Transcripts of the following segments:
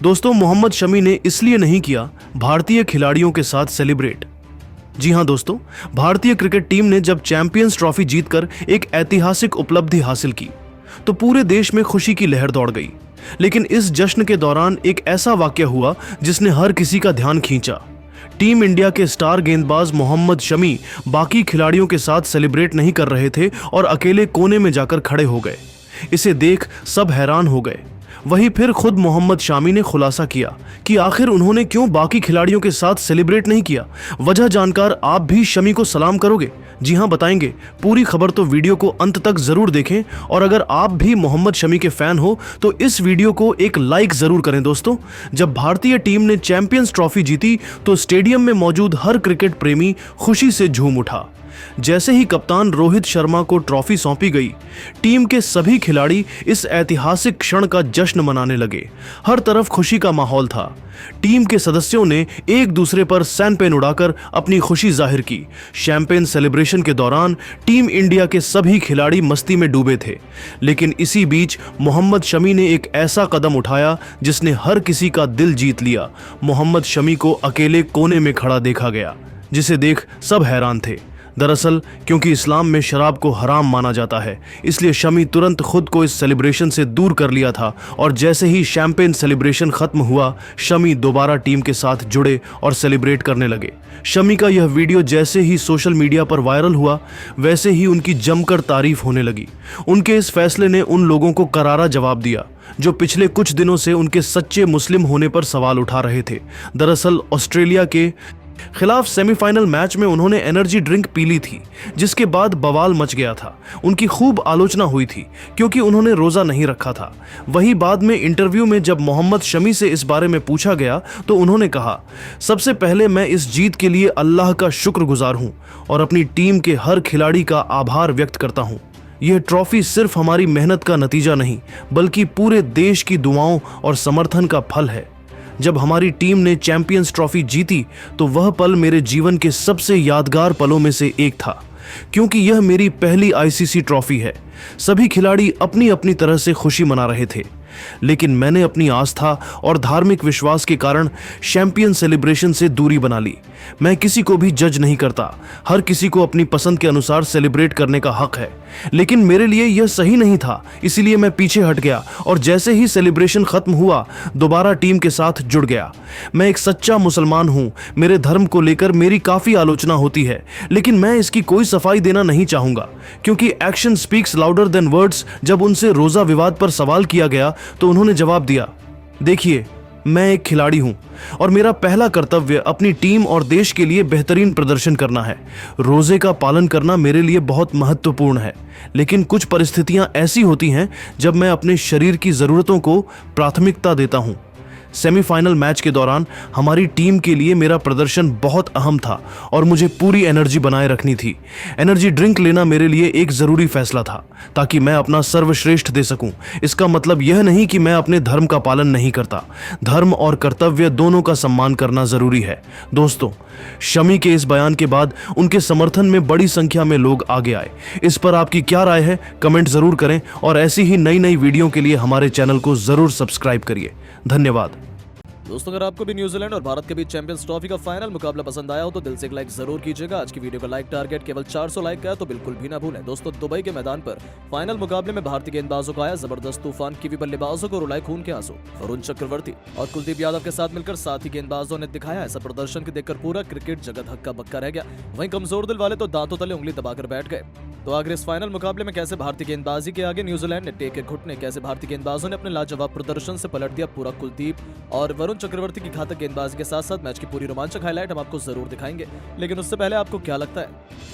दोस्तों, मोहम्मद शमी ने इसलिए नहीं किया भारतीय खिलाड़ियों के साथ सेलिब्रेट। जी हां दोस्तों, भारतीय क्रिकेट टीम ने जब चैंपियंस ट्रॉफी जीतकर एक ऐतिहासिक उपलब्धि हासिल की तो पूरे देश में खुशी की लहर दौड़ गई। लेकिन इस जश्न के दौरान एक ऐसा वाकया हुआ जिसने हर किसी का ध्यान खींचा। टीम इंडिया के स्टार गेंदबाज मोहम्मद शमी बाकी खिलाड़ियों के साथ सेलिब्रेट नहीं कर रहे थे और अकेले कोने में जाकर खड़े हो गए। इसे देख सब हैरान हो गए। वहीं फिर खुद मोहम्मद शमी ने खुलासा किया कि आखिर उन्होंने क्यों बाकी खिलाड़ियों के साथ सेलिब्रेट नहीं किया। वजह जानकर आप भी शमी को सलाम करोगे? जी हां, बताएंगे। पूरी खबर तो वीडियो को अंत तक जरूर देखें और अगर आप भी मोहम्मद शमी के फैन हो तो इस वीडियो को एक लाइक जरूर करें। दोस्तों, जब भारतीय टीम ने चैंपियंस ट्रॉफी जीती तो स्टेडियम में मौजूद हर क्रिकेट प्रेमी खुशी से झूम उठा। जैसे ही कप्तान रोहित शर्मा को ट्रॉफी सौंपी गई, टीम के सभी खिलाड़ी इस ऐतिहासिक क्षण का जश्न मनाने लगे। हर तरफ खुशी का माहौल था। टीम के सदस्यों ने एक दूसरे पर सैनपेन उड़ाकर अपनी खुशी जाहिर की। शैंपेन सेलिब्रेशन के दौरान टीम इंडिया के सभी खिलाड़ी मस्ती में डूबे थे। लेकिन इसी बीच मोहम्मद शमी ने एक ऐसा कदम उठाया जिसने हर किसी का दिल जीत लिया। मोहम्मद शमी को अकेले कोने में खड़ा देखा गया, जिसे देख सब हैरान थे। दरअसल क्योंकि इस्लाम में शराब को हराम माना जाता है, इसलिए शमी तुरंत खुद को इस सेलिब्रेशन से दूर कर लिया था और जैसे ही शैंपेन सेलिब्रेशन खत्म हुआ, शमी दोबारा टीम के साथ जुड़े और सेलिब्रेट करने लगे। शमी का यह वीडियो जैसे ही सोशल मीडिया पर वायरल हुआ, वैसे ही उनकी जमकर तारीफ होने लगी। उनके इस फैसले ने उन लोगों को करारा जवाब दिया जो पिछले कुछ दिनों से उनके सच्चे मुस्लिम होने पर सवाल उठा रहे थे। दरअसल ऑस्ट्रेलिया के खिलाफ सेमीफाइनल मैच में उन्होंने एनर्जी ड्रिंक पी ली थी, जिसके बाद बवाल मच गया था। उनकी खूब आलोचना हुई थी क्योंकि उन्होंने रोजा नहीं रखा था। वहीं बाद में इंटरव्यू में जब मोहम्मद शमी से इस बारे में पूछा गया तो उन्होंने कहा, सबसे पहले मैं इस जीत के लिए अल्लाह का शुक्रगुजार हूं और अपनी टीम के हर खिलाड़ी का आभार व्यक्त करता हूं। यह ट्रॉफी सिर्फ हमारी मेहनत का नतीजा नहीं, बल्कि पूरे देश की दुआओं और समर्थन का फल है। जब हमारी टीम ने चैंपियंस ट्रॉफी जीती तो वह पल मेरे जीवन के सबसे यादगार पलों में से एक था, क्योंकि यह मेरी पहली आईसीसी ट्रॉफी है। सभी खिलाड़ी अपनी अपनी तरह से खुशी मना रहे थे, लेकिन मैंने अपनी आस्था और धार्मिक विश्वास के कारण चैंपियन सेलिब्रेशन से दूरी बना ली। मैं किसी को भी जज नहीं करता, हर किसी को अपनी पसंद के अनुसार सेलिब्रेट करने का हक है। लेकिन मेरे लिए यह सही नहीं था, इसीलिए मैं पीछे हट गया और जैसे ही सेलिब्रेशन खत्म हुआ, दोबारा टीम के साथ जुड़ गया। मैं एक सच्चा मुसलमान हूं। मेरे धर्म को लेकर मेरी काफी आलोचना होती है, लेकिन मैं इसकी कोई सफाई देना नहीं चाहूंगा, क्योंकि action speaks louder than words. जब उनसे रोजा विवाद पर सवाल किया गया तो उन्होंने जवाब दिया, देखिए, मैं एक खिलाड़ी हूं और मेरा पहला कर्तव्य अपनी टीम और देश के लिए बेहतरीन प्रदर्शन करना है। रोजे का पालन करना मेरे लिए बहुत महत्वपूर्ण है, लेकिन कुछ परिस्थितियां ऐसी होती हैं जब मैं अपने शरीर की जरूरतों को प्राथमिकता देता हूं। सेमीफाइनल मैच के दौरान हमारी टीम के लिए मेरा प्रदर्शन बहुत अहम था और मुझे पूरी एनर्जी बनाए रखनी थी। एनर्जी ड्रिंक लेना मेरे लिए एक जरूरी फैसला था ताकि मैं अपना सर्वश्रेष्ठ दे सकूं। इसका मतलब यह नहीं कि मैं अपने धर्म का पालन नहीं करता। धर्म और कर्तव्य दोनों का सम्मान करना जरूरी है। दोस्तों, शमी के इस बयान के बाद उनके समर्थन में बड़ी संख्या में लोग आगे आए। इस पर आपकी क्या राय है, कमेंट जरूर करें और ऐसी ही नई नई वीडियो के लिए हमारे चैनल को जरूर सब्सक्राइब करिए। धन्यवाद। दोस्तों, अगर आपको भी न्यूजीलैंड और भारत के बीच चैंपियंस ट्रॉफी का फाइनल मुकाबला पसंद आया हो तो दिल से एक लाइक जरूर कीजिएगा। आज की वीडियो का लाइक टारगेट केवल 400 लाइक का है, तो बिल्कुल भी ना भूलें। दोस्तों, दुबई के मैदान पर फाइनल मुकाबले में भारतीय गेंदबाजों का आया जबरदस्त तूफान। कीवी बल्लेबाजों को रुलाए खून के आंसू। वरुण चक्रवर्ती और कुलदीप यादव के साथ मिलकर साथी गेंदबाजों ने दिखाया ऐसा प्रदर्शन कि देखकर पूरा क्रिकेट जगत हक्का बक्का रह गया। वहीं कमजोर दिल वाले तो दांतों तले उंगली दबाकर बैठ गए। तो आखिर इस फाइनल मुकाबले में कैसे भारतीय गेंदबाजी के आगे न्यूजीलैंड ने टेके घुटने, कैसे भारतीय गेंदबाजों ने अपने लाजवाब प्रदर्शन से पलट दिया पूरा कुलदीप और वरुण चक्रवर्ती की घातक गेंदबाजी के साथ साथ मैच की पूरी रोमांचक हाईलाइट हम आपको जरूर दिखाएंगे। लेकिन उससे पहले आपको क्या लगता है,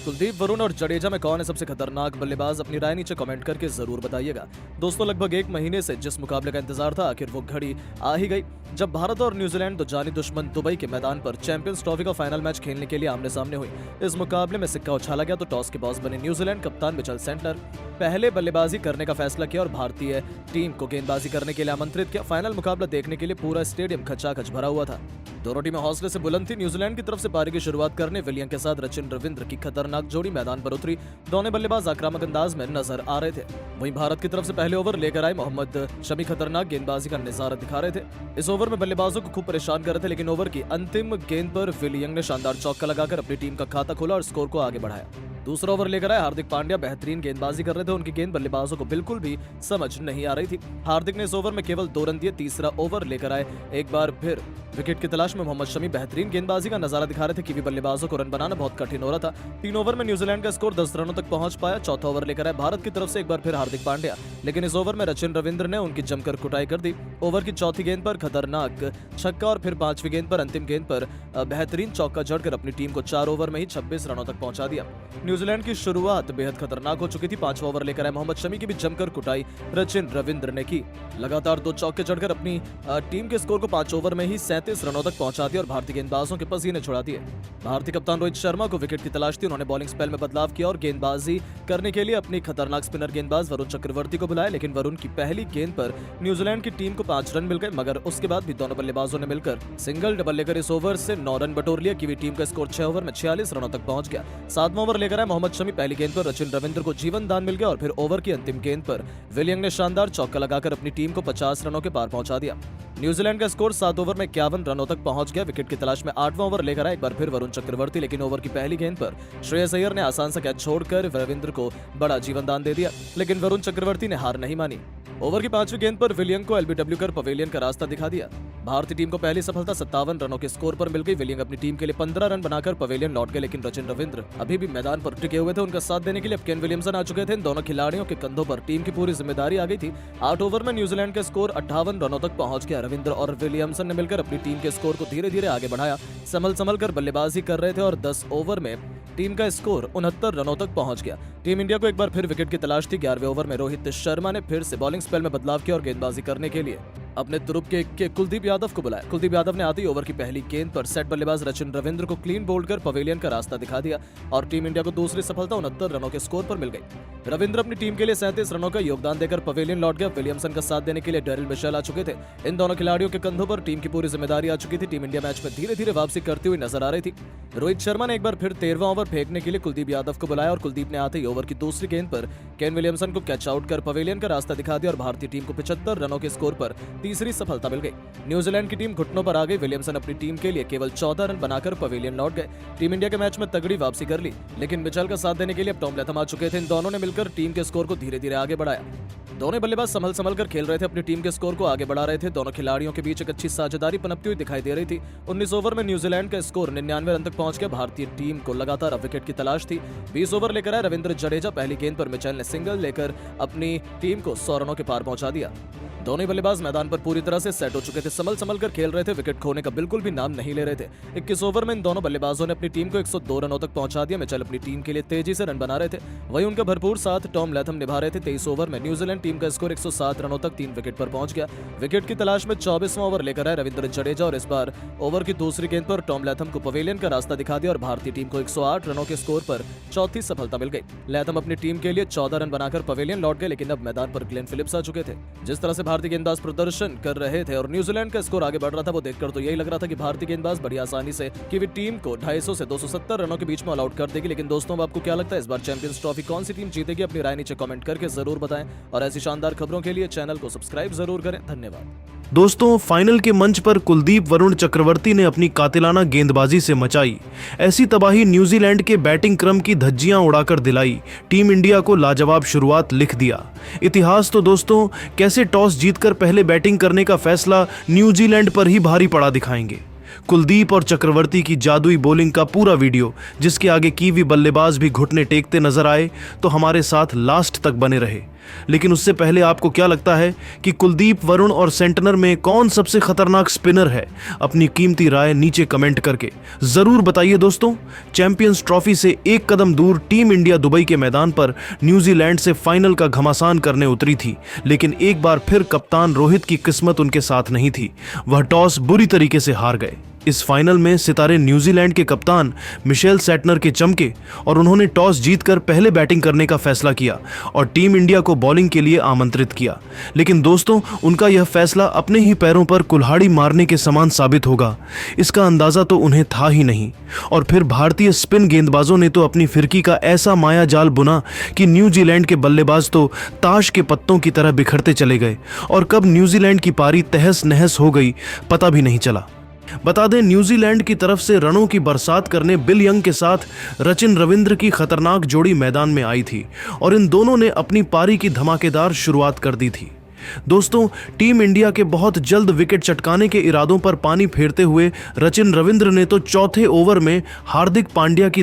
कुलदीप, वरुण और जडेजा में कौन है सबसे खतरनाक बल्लेबाज? अपनी राय नीचे कमेंट करके जरूर बताइएगा। दोस्तों, लगभग एक महीने से जिस मुकाबले का इंतजार था, आखिर वो घड़ी आ ही गई जब भारत और न्यूजीलैंड दो जानी दुश्मन दुबई के मैदान पर चैंपियंस ट्रॉफी का फाइनल मैच खेलने के लिए आमने सामने हुई। इस मुकाबले में सिक्का उछाला गया तो टॉस के बॉस बने न्यूजीलैंड। कप्तान मिचेल सेंटनर पहले बल्लेबाजी करने का फैसला किया और भारतीय टीम को गेंदबाजी करने के लिए आमंत्रित किया। फाइनल मुकाबला देखने के लिए पूरा स्टेडियम खचाखच भरा हुआ था। दोनों टीमें हौसले से बुलंद थी। न्यूजीलैंड की तरफ से पारी की शुरुआत करने विलियम के साथ सचिन रविंद्र की खतरनाक जोड़ी मैदान पर उतरी। दोनों बल्लेबाज आक्रामक अंदाज में नजर आ रहे थे। वहीं भारत की तरफ से पहले ओवर लेकर आए मोहम्मद शमी खतरनाक गेंदबाजी का नजारा दिखा रहे थे। इस ओवर ओवर में बल्लेबाजों को खूब परेशान कर रहे थे, लेकिन ओवर की अंतिम गेंद पर विलियंग ने शानदार चौका लगाकर अपनी टीम का खाता खोला और स्कोर को आगे बढ़ाया। दूसरा ओवर लेकर आए हार्दिक पांड्या बेहतरीन गेंदबाजी कर रहे थे। उनकी गेंद बल्लेबाजों को बिल्कुल भी समझ नहीं आ रही थी। हार्दिक ने इस ओवर में केवल 2 रन दिए। तीसरा ओवर लेकर आए एक बार फिर विकेट की तलाश में मोहम्मद शमी बेहतरीन गेंदबाजी का नजारा दिखा रहे थे। कीवी बल्लेबाजों को रन बनाना बहुत कठिन हो रहा था। 3 ओवर में न्यूजीलैंड का स्कोर 10 रनों तक पहुंच पाया। चौथा ओवर लेकर आए भारत की तरफ से एक बार फिर हार्दिक पांड्या, लेकिन इस ओवर में रचिन रविंद्र ने उनकी जमकर कुटाई कर दी। ओवर की चौथी गेंद पर खतरनाक छक्का और फिर 5वीं गेंद पर अंतिम गेंद पर बेहतरीन चौका जड़कर अपनी टीम को 4 ओवर में ही 26 रनों तक पहुंचा दिया। न्यूजीलैंड की शुरुआत बेहद खतरनाक हो चुकी थी। 5वां ओवर लेकर आए मोहम्मद शमी की भी जमकर कुटाई रचिन रविंद्र ने की। लगातार 2 चौके जड़कर अपनी टीम के स्कोर को 5 ओवर में ही 37 रनों तक पहुंचा दिया और भारतीय गेंदबाजों के पसीने छुड़ा दिए। भारतीय कप्तान रोहित शर्मा को विकेट की तलाश थी। उन्होंने बॉलिंग स्पेल में बदलाव किया और गेंदबाजी करने के लिए अपनी खतरनाक स्पिनर गेंदबाज वरुण चक्रवर्ती को बुलाया, लेकिन वरुण की पहली गेंद पर न्यूजीलैंड की टीम को 5 रन मिल गए, मगर उसके बाद भी दोनों बल्लेबाजों ने मिलकर सिंगल डबल लेकर इस ओवर से 9 रन बटोर लिया। कीवी टीम का स्कोर 6 ओवर में 46 रनों तक पहुंच गया। 7वां ओवर लेकर आए मोहम्मद शमी। पहली गेंद पर रचिन रविंद्र को जीवन दान मिल गया और फिर ओवर की अंतिम गेंद पर विलियंग ने शानदार चौका लगाकर अपनी टीम को 50 रनों के पार पहुंचा दिया। न्यूजीलैंड का स्कोर 7 ओवर में 51 रनों तक पहुंच गया। विकेट की तलाश में 8वां ओवर लेकर आए एक बार फिर वरुण चक्रवर्ती, लेकिन ओवर की पहली गेंद पर श्रेयस अय्यर ने आसान सा कैच छोड़कर रविंद्र को बड़ा जीवन दान दे दिया, लेकिन वरुण चक्रवर्ती ने हार नहीं मानी। ओवर की 5वीं गेंद पर विलियंग को एलबीडब्ल्यू कर पवेलियन का रास्ता दिखा दिया। भारतीय टीम को पहली सफलता 57 रनों के स्कोर पर मिल गई। विलियंग अपनी टीम के लिए 15 रन बनाकर पवेलियन लौट गए, लेकिन रचिन रविंद्र अभी भी मैदान पर टिके हुए थे। उनका साथ देने के लिए अब केन विलियमसन आ चुके थे। इन दोनों खिलाड़ियों के कंधों पर टीम की पूरी जिम्मेदारी आ गई थी। 8 ओवर में न्यूजीलैंड का स्कोर 58 रनों तक पहुंच गया। रविंद्र और विलियमसन ने मिलकर अपनी टीम के स्कोर को धीरे धीरे आगे बढ़ाया। संभल कर बल्लेबाजी कर रहे थे और 10 ओवर में टीम का स्कोर 69 रनों तक पहुंच गया। टीम इंडिया को एक बार फिर विकेट की तलाश थी। 11वें ओवर में रोहित शर्मा ने फिर से बॉलिंग स्पेल में बदलाव किया और गेंदबाजी करने के लिए अपने तुरुप के कुलदीप यादव को बुलाया। कुलदीप यादव ने आते ही ओवर की पहली गेंद पर सेट बल्लेबाज रचिन रविंद्र को क्लीन बोल्ड कर पवेलियन का रास्ता दिखा दिया और टीम इंडिया को दूसरी सफलता 69 रनों के स्कोर पर मिल गई। रविंद्र अपनी टीम के लिए 37 रनों का योगदान देकर पवेलियन लौट गया। विलियमसन का साथ देने के लिए डेरिल मिशेल आ चुके थे। इन दोनों खिलाड़ियों के कंधों पर टीम की पूरी जिम्मेदारी आ चुकी थी। टीम इंडिया मैच में धीरे धीरे वापसी करती हुई नजर आ रही थी। रोहित शर्मा ने एक बार फिर 13वां ओवर फेंकने के लिए कुलदीप यादव को बुलाया और कुलदीप ने आते ही ओवर की दूसरी गेंद पर केन विलियमसन को कैच आउट कर पवेलियन का रास्ता दिखा दिया और भारतीय टीम को 75 रनों के स्कोर पर तीसरी सफलता मिल गई। न्यूजीलैंड की टीम घुटनों पर आ गई। विलियमसन अपनी टीम के लिए केवल 14 रन बनाकर पवेलियन लौट गए। टीम इंडिया के मैच में तगड़ी वापसी कर ली, लेकिन मिचेल का साथ देने के लिए अब टॉम लैथम आ चुके थे। इन दोनों ने मिलकर टीम के स्कोर को धीरे धीरे आगे बढ़ाया। दोनों बल्लेबाज संभल कर खेल रहे थे, अपनी टीम के स्कोर को आगे बढ़ा रहे थे। दोनों खिलाड़ियों के बीच एक अच्छी साझेदारी पनपती हुई दिखाई दे रही थी। 19 ओवर में न्यूजीलैंड का स्कोर 99 रन तक पहुंच गया। भारतीय टीम को लगातार अब विकेट की तलाश थी। 20 ओवर लेकर आए रविंद्र जडेजा। पहली गेंद पर मिचेल ने सिंगल लेकर अपनी टीम को 100 रनों के पार पहुंचा दिया। दोनों बल्लेबाज मैदान पर पूरी तरह से सेट हो चुके थे। संभल कर खेल रहे थे, विकेट खोने का बिल्कुल भी नाम नहीं ले रहे थे। 21 ओवर में इन दोनों बल्लेबाजों ने अपनी टीम को 102 रनों तक पहुंचा दिया। मिचेल अपनी टीम के लिए तेजी से रन बना रहे थे, वहीं उनका भरपूर साथ टॉम लैथम निभा रहे थे। 23 ओवर में न्यूजीलैंड टीम का स्कोर 107 रनों तक 3 विकेट पर पहुंच गया। विकेट की तलाश में 24वां ओवर लेकर आए रविंद्र जडेजा और इस बार ओवर की दूसरी गेंद पर टॉम लैथम को पवेलियन का रास्ता दिखा दिया और भारतीय टीम को 108 रनों के स्कोर पर चौथी सफलता मिल गई। लैथम अपनी टीम के लिए 14 रन बनाकर पवेलियन लौट गए, लेकिन अब मैदान पर ग्लेन फिलिप्स आ चुके थे। जिस तरह से भारतीय गेंदबाज प्रदर्शन कर रहे थे और न्यूजीलैंड का स्कोर आगे बढ़ रहा था, वो देखकर तो यही लग रहा था कि भारतीय गेंदबाज बड़ी आसानी से कीवी टीम को 250 से 270 रनों के बीच में ऑल आउट कर देगी। लेकिन दोस्तों, आपको क्या लगता है इस बार चैंपियंस ट्रॉफी कौन सी टीम जीतेगी? अपनी राय नीचे कमेंट करके जरूर बताएं और ऐसी शानदार खबरों के लिए चैनल को सब्सक्राइब जरूर करें। धन्यवाद। दोस्तों, फाइनल के मंच पर कुलदीप वरुण चक्रवर्ती ने अपनी कातिलाना गेंदबाजी से मचाई ऐसी तबाही, न्यूजीलैंड के बैटिंग क्रम की धज्जियां उड़ाकर दिलाई। टीम इंडिया को लाजवाब शुरुआत लिख दिया। इतिहास तो दोस्तों कैसे टॉस जीतकर पहले बैटिंग करने का फैसला न्यूजीलैंड पर ही भारी पड़ा दिखाएंगे। कुलदीप और चक्रवर्ती की जादुई बॉलिंग का पूरा वीडियो, जिसके आगे कीवी बल्लेबाज भी घुटने टेकते नजर आए, तो हमारे साथ लास्ट तक बने रहे। लेकिन उससे पहले आपको क्या लगता है कि कुलदीप, वरुण और सेंटनर में कौन सबसे खतरनाक स्पिनर है? अपनी कीमती राय नीचे कमेंट करके जरूर बताइए। दोस्तों, चैंपियंस ट्रॉफी से एक कदम दूर टीम इंडिया दुबई के मैदान पर न्यूजीलैंड से फाइनल का घमासान करने उतरी थी, लेकिन एक बार फिर कप्तान रोहित की किस्मत उनके साथ नहीं थी। वह टॉस बुरी तरीके से हार गए। इस फाइनल में सितारे न्यूजीलैंड के कप्तान मिशेल सैटनर के चमके और उन्होंने टॉस जीतकर पहले बैटिंग करने का फैसला किया और टीम इंडिया को बॉलिंग के लिए आमंत्रित किया। लेकिन दोस्तों, उनका यह फैसला अपने ही पैरों पर कुल्हाड़ी मारने के समान साबित होगा, इसका अंदाजा तो उन्हें था ही नहीं। और फिर भारतीय स्पिन गेंदबाजों ने तो अपनी फिरकी का ऐसा माया जाल बुना कि न्यूजीलैंड के बल्लेबाज तो ताश के पत्तों की तरह बिखरते चले गए और कब न्यूजीलैंड की पारी तहस नहस हो गई पता भी नहीं चला। बता दें, न्यूजीलैंड की तरफ से रनों की बरसात करने बिल यंग के साथ रचिन रविंद्र की खतरनाक जोड़ी मैदान में आई थी और इन दोनों ने अपनी पारी की धमाकेदार शुरुआत कर दी थी। दोस्तों, टीम इंडिया के बहुत जल्द विकेट चटकाने के इरादों पर पानी फेरते हुए रचिन रविंद्र ने तो चौथे ओवर में हार्दिक पांड्या की